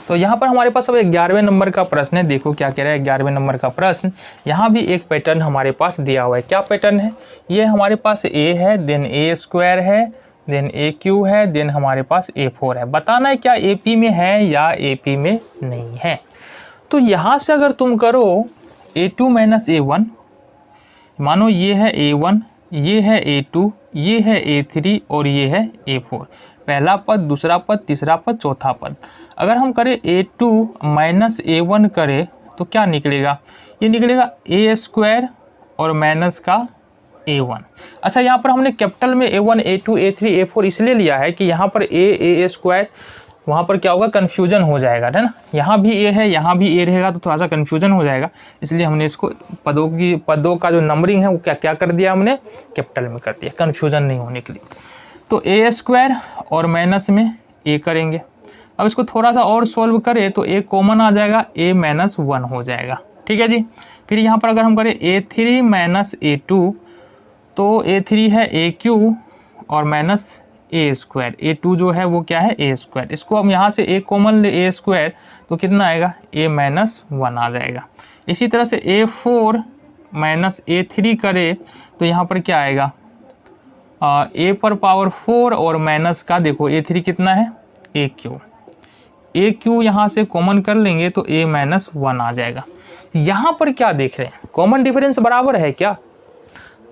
तो यहाँ पर हमारे पास अब 11वें नंबर का प्रश्न है। देखो क्या कह रहा है 11वें नंबर का प्रश्न। यहाँ भी एक पैटर्न हमारे पास दिया हुआ है। क्या पैटर्न है? ये हमारे पास a है, देन a स्क्वायर है, देन AQ है, देन हमारे पास A4 है। बताना है क्या AP में है या AP में नहीं है। तो यहाँ से अगर तुम करो A2 माइनस A1, मानो ये है A1, ये है A2, ये है A3 और ये है A4। पहला पद, दूसरा पद, तीसरा पद, चौथा पद। अगर हम करें A2 माइनस A1 करें तो क्या निकलेगा? ये निकलेगा A स्क्वायर और माइनस का A1। अच्छा, यहाँ पर हमने कैपिटल में A1, A2, A3, A4 इसलिए लिया है कि यहाँ पर A स्क्वायर, वहाँ पर क्या होगा, कन्फ्यूजन हो जाएगा, है ना। यहाँ भी A है, यहाँ भी A रहेगा तो थोड़ा सा कन्फ्यूजन हो जाएगा, इसलिए हमने इसको पदों का जो नंबरिंग है वो क्या कर दिया, हमने कैपिटल में कर दिया, कन्फ्यूजन नहीं होने के लिए। तो A स्क्वायर और माइनस में A करेंगे। अब इसको थोड़ा सा और सॉल्व करें तो A कॉमन आ जाएगा, A माइनस 1 हो जाएगा। ठीक है जी। फिर यहाँ पर अगर हम करें A3 माइनस A2 तो A3 है AQ और माइनस A स्क्वायर। A2 जो है वो क्या है, A स्क्वायर। इसको हम यहाँ से A कॉमन ले, A स्क्वायर, तो कितना आएगा, A माइनस 1 आ जाएगा। इसी तरह से A4 माइनस A3 करे तो यहाँ पर क्या आएगा, A पर पावर 4 और माइनस का देखो A3 कितना है, AQ यहाँ से कॉमन कर लेंगे तो A माइनस 1 आ जाएगा। यहाँ पर क्या देख रहे हैं, कॉमन डिफरेंस बराबर है क्या?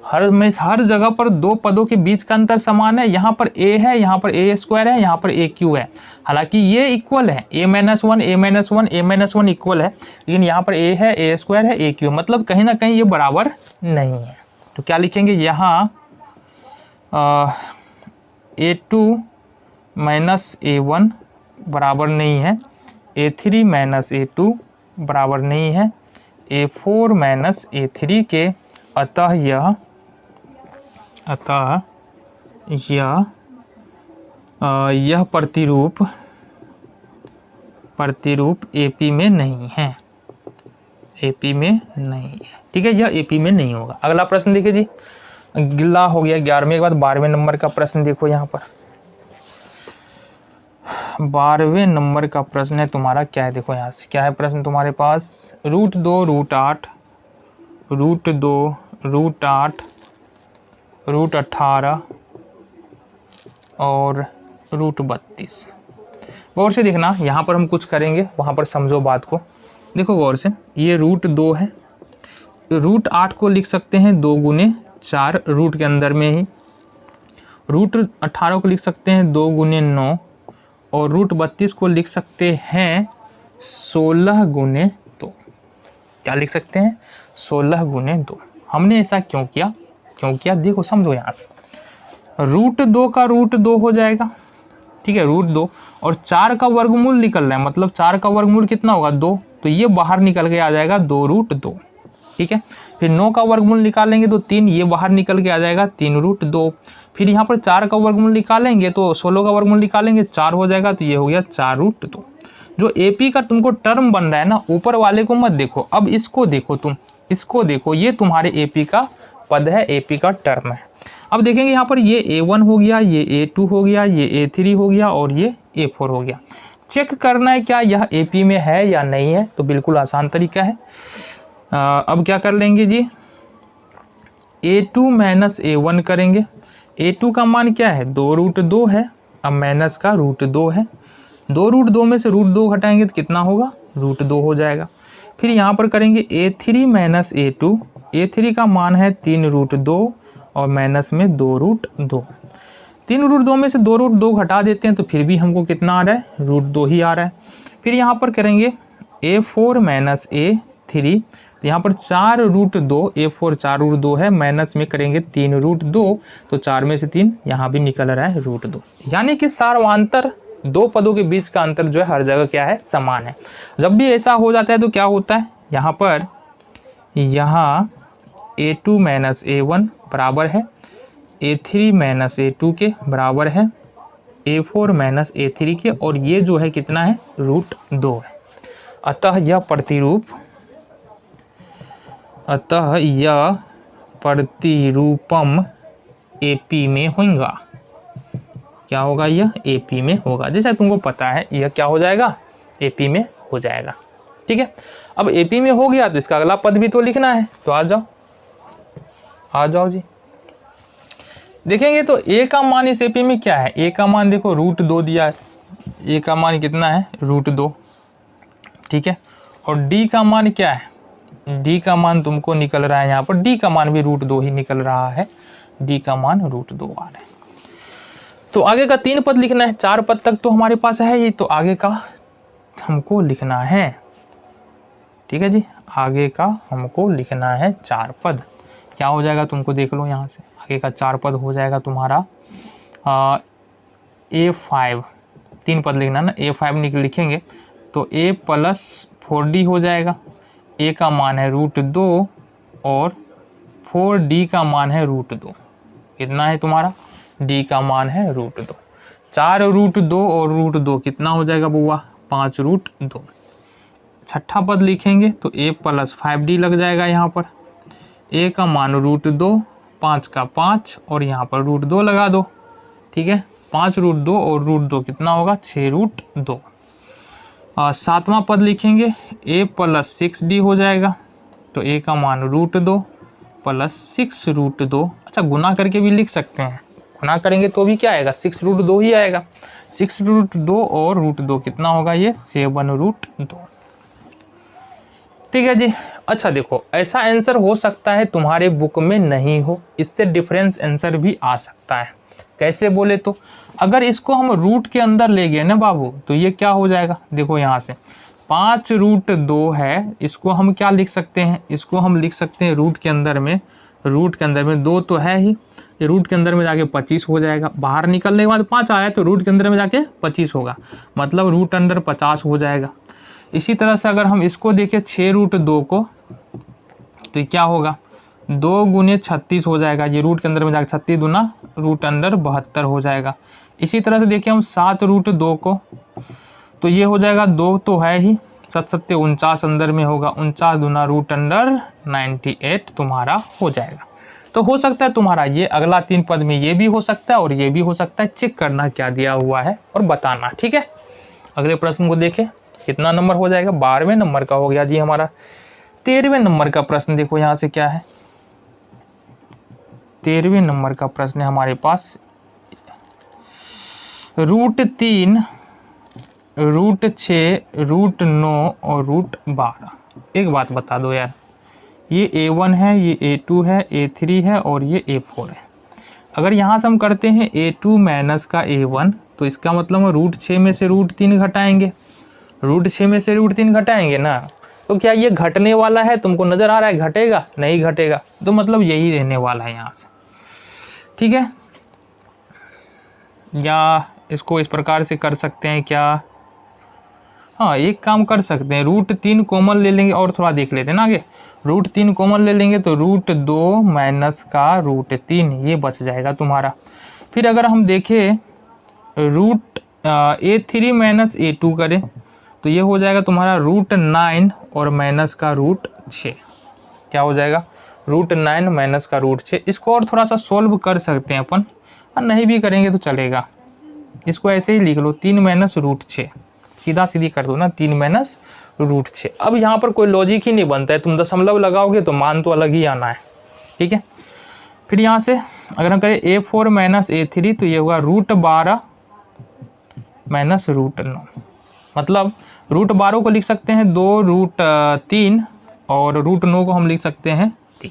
हर जगह पर दो पदों के बीच का अंतर समान है। यहाँ पर A है, यहाँ पर A स्क्वायर है, यहाँ पर AQ है। हालांकि ये इक्वल है, A minus 1, A minus 1, A minus 1 equal है, लेकिन यहाँ पर A है, A स्क्वायर है, AQ, मतलब कहीं ना कहीं ये बराबर नहीं है। तो क्या लिखेंगे यहाँ, A2 माइनस A1 बराबर नहीं है, A3 माइनस A2 बराबर नहीं है A4 माइनस A3 के, अतः यह प्रतिरूप AP में नहीं है, AP में नहीं है। ठीक है, यह AP में नहीं होगा। अगला प्रश्न देखिए जी, अगला हो गया 11वें के बाद 12वें नंबर का प्रश्न। देखो यहाँ पर 12वें नंबर का प्रश्न है तुम्हारा, क्या है देखो यहाँ से क्या है प्रश्न तुम्हारे पास, √2 √8 √2 √8 √18 और √32। गौर से देखना, यहाँ पर हम कुछ करेंगे, वहाँ पर समझो बात को। देखो गौर से, ये √2 है, √8 को लिख सकते हैं 2 गुने 4 रूट के अंदर में ही, √18 को लिख सकते हैं 2 गुने 9 और √32 को लिख सकते हैं 16 गुने 2। क्या लिख सकते हैं, 16 गुने 2। हमने ऐसा क्यों किया, देखो समझो यहाँ से, √2 का √2 हो जाएगा, ठीक है, √2, और 4 का वर्गमूल निकल रहा है, मतलब 4 का वर्गमूल कितना होगा, 2, तो ये बाहर निकल के आ जाएगा 2√2। ठीक है, फिर 9 का वर्गमूल निकालेंगे तो 3, ये बाहर निकल के आ जाएगा 3√2। फिर यहाँ पर 4 का वर्गमूल निकालेंगे तो 16 का वर्गमूल निकालेंगे 4 हो जाएगा, तो ये हो गया 4√2। जो AP का तुमको टर्म बन रहा है ना, ऊपर वाले को मत देखो, अब इसको देखो, तुम इसको देखो, ये तुम्हारे AP का पद है, AP का टर्म है। अब देखेंगे यहाँ पर ये A1 हो गया, ये A2 हो गया, ये A3 हो गया और ये A4 हो गया। चेक करना है क्या यह AP में है या नहीं है, तो बिल्कुल आसान तरीका है। अब क्या कर लेंगे जी, A2 माइनस A1 करेंगे। A2 का मान क्या है, 2√2 है, अब माइनस का √2 है, 2√2 में से √2 घटाएंगे तो कितना होगा, √2 हो जाएगा। फिर यहाँ पर करेंगे A3 माइनस A2, A3 का मान है 3√2 और माइनस में 2√2, 3√2 में से 2√2 घटा देते हैं तो फिर भी हमको कितना आ रहा है, √2 ही आ रहा है। फिर यहाँ पर करेंगे A4 माइनस A3, तो यहाँ पर 4√2, A4 4√2 है, माइनस में करेंगे 3√2, तो 4 में से 3 यहाँ भी निकल रहा है √2। यानी कि सार्वांतर दो पदों के बीच का अंतर जो है हर जगह क्या है, समान है। जब भी ऐसा हो जाता है तो क्या होता है, यहाँ पर A2 माइनस A1 बराबर है A3 माइनस A2 के बराबर है A4 माइनस A3 के, और ये जो है कितना है, √2 है। अतः यह प्रतिरूपम AP में होगा। क्या होगा, यह AP में होगा। जैसा तुमको पता है यह क्या हो जाएगा, AP में हो जाएगा। ठीक है, अब AP में हो गया तो इसका अगला पद भी तो लिखना है, तो आ जाओ जी। देखेंगे तो A का मान इस AP में क्या है, A का मान देखो √2 दिया है, A का मान कितना है √2। ठीक है, और D का मान क्या है, D का मान तुमको निकल रहा है यहाँ पर, D का मान भी √2 ही निकल रहा है, D का मान √2 आ रहा है। तो आगे का 3 पद लिखना है, 4 पद तक तो हमारे पास है ये, तो आगे का हमको लिखना है। ठीक है जी, आगे का हमको लिखना है 4 पद। क्या हो जाएगा तुमको देख लो यहाँ से, आगे का 4 पद हो जाएगा तुम्हारा A5, 3 पद लिखना ना, A5 लिखेंगे तो A + 4D हो जाएगा। A का मान है √2 और 4D का मान है √2। कितना है तुम्हारा, D का मान है √2। 4 √2 और √2 कितना हो जाएगा बुआ, 5 √2। छठा पद लिखेंगे तो A + 5D लग जाएगा यहाँ पर। A का मान √2, 5 का 5 और यहाँ पर √2 लगा दो। ठीक है, 5 √2 और √2 कितना होगा, 6 √2। सातवां पद लिखेंगे A + 6D हो जाएगा, तो A का मान √2 + 6 √2। अच्छा, गुना करके भी लिख सकते हैं, गुना करेंगे तो भी क्या आएगा, 6 √2 ही आएगा। 6 √2 और √2 कितना होगा, ये 7 √2। ठीक है जी। अच्छा देखो, ऐसा आंसर हो सकता है तुम्हारे बुक में नहीं हो, इससे डिफरेंस आंसर भी आ सकता है। कैसे बोले तो, अगर इसको हम रूट के अंदर ले गए ना बाबू, तो ये क्या हो जाएगा, देखो यहाँ से 5 √2 है, इसको हम क्या लिख सकते हैं, इसको हम लिख सकते हैं रूट के अंदर में, रूट के अंदर में 2 तो है ही, ये रूट के अंदर में जाके 25 हो जाएगा। बाहर निकलने के बाद 5 आया तो रूट के अंदर में जाके 25 होगा, मतलब √50 हो जाएगा। इसी तरह से अगर हम इसको देखें 6 √2 को, तो क्या होगा, 2 × 36 हो जाएगा, ये रूट के अंदर में जाकर 36 दूना √72 हो जाएगा। इसी तरह से देखिए हम 7 √2 को, तो ये हो जाएगा 2 तो है ही, 7 7 49 अंदर में होगा, 49 दूना √98 तुम्हारा हो जाएगा। तो हो सकता है तुम्हारा ये अगला 3 पद में ये भी हो सकता है और ये भी हो सकता है। चेक करना क्या दिया हुआ है और बताना। ठीक है, अगले प्रश्न को देखें, कितना नंबर हो जाएगा, 12वें नंबर का हो गया जी हमारा। 13वें नंबर का प्रश्न देखो यहाँ से क्या है, 13वें नंबर का प्रश्न है हमारे पास, √3, √6, √9 और √12। एक बात बता दो यार, ये A1 है, ये A2 है, A3 है और ये A4 है। अगर यहाँ से हम करते हैं A2 माइनस का A1, तो इसका मतलब हम √6 में से √3 घटाएंगे, √6 में से √3 घटाएंगे ना, तो क्या ये घटने वाला है, तुमको नज़र आ रहा है घटेगा, नहीं घटेगा, तो मतलब यही रहने वाला है यहाँ से। ठीक है, या इसको इस प्रकार से कर सकते हैं क्या, हाँ एक काम कर सकते हैं, √3 कॉमन ले लेंगे और थोड़ा देख लेते हैं ना आगे, √3 कॉमन ले लेंगे तो √2 माइनस का √3 ये बच जाएगा तुम्हारा। फिर अगर हम देखें A3 माइनस A2 करें तो ये हो जाएगा तुम्हारा √9 और माइनस का √6। क्या हो जाएगा, √9 माइनस का √6। इसको और थोड़ा सा सोल्व कर सकते हैं अपन, और नहीं भी करेंगे तो चलेगा, इसको ऐसे ही लिख लो 3 माइनस √6, सीधा सीधी कर दो ना, 3 माइनस √6। अब यहाँ पर कोई लॉजिक ही नहीं बनता है, तुम दशमलव लगाओगे तो मान तो अलग ही आना है। ठीक है, फिर यहाँ से अगर हम करें A4 माइनस A3 तो ये होगा √12 माइनस √9, मतलब √12 को लिख सकते हैं 2 √3 और √9 को हम लिख सकते हैं 3।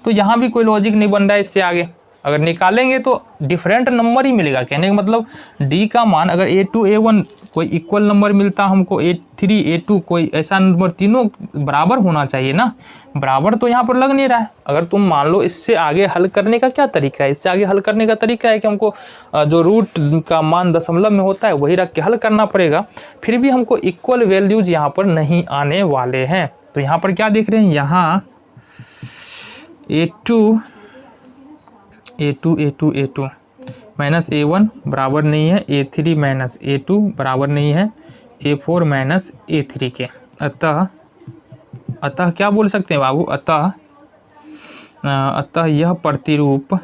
तो यहाँ भी कोई लॉजिक नहीं बन रहा है इससे आगे, अगर निकालेंगे तो डिफरेंट नंबर ही मिलेगा। कहने का मतलब D का मान अगर A2 A1 कोई इक्वल नंबर मिलता हमको, A3 A2 कोई ऐसा नंबर, तीनों बराबर होना चाहिए ना, बराबर तो यहाँ पर लग नहीं रहा है। अगर तुम मान लो इससे आगे हल करने का क्या तरीका है, इससे आगे हल करने का तरीका है कि हमको जो रूट का मान दशमलव में होता है वही रख के हल करना पड़ेगा, फिर भी हमको इक्वल वैल्यूज यहाँ पर नहीं आने वाले हैं। तो यहाँ पर क्या देख रहे हैं, यहाँ A2 माइनस A1 बराबर नहीं है A3 माइनस A2 बराबर नहीं है A4 माइनस A3 के। अतः क्या बोल सकते हैं बाबू, अतः यह प्रतिरूप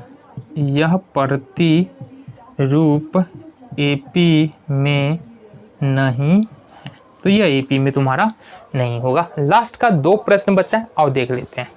AP में नहीं है। तो यह एपी में तुम्हारा नहीं होगा। लास्ट का 2 प्रश्न बचा है और देख लेते हैं।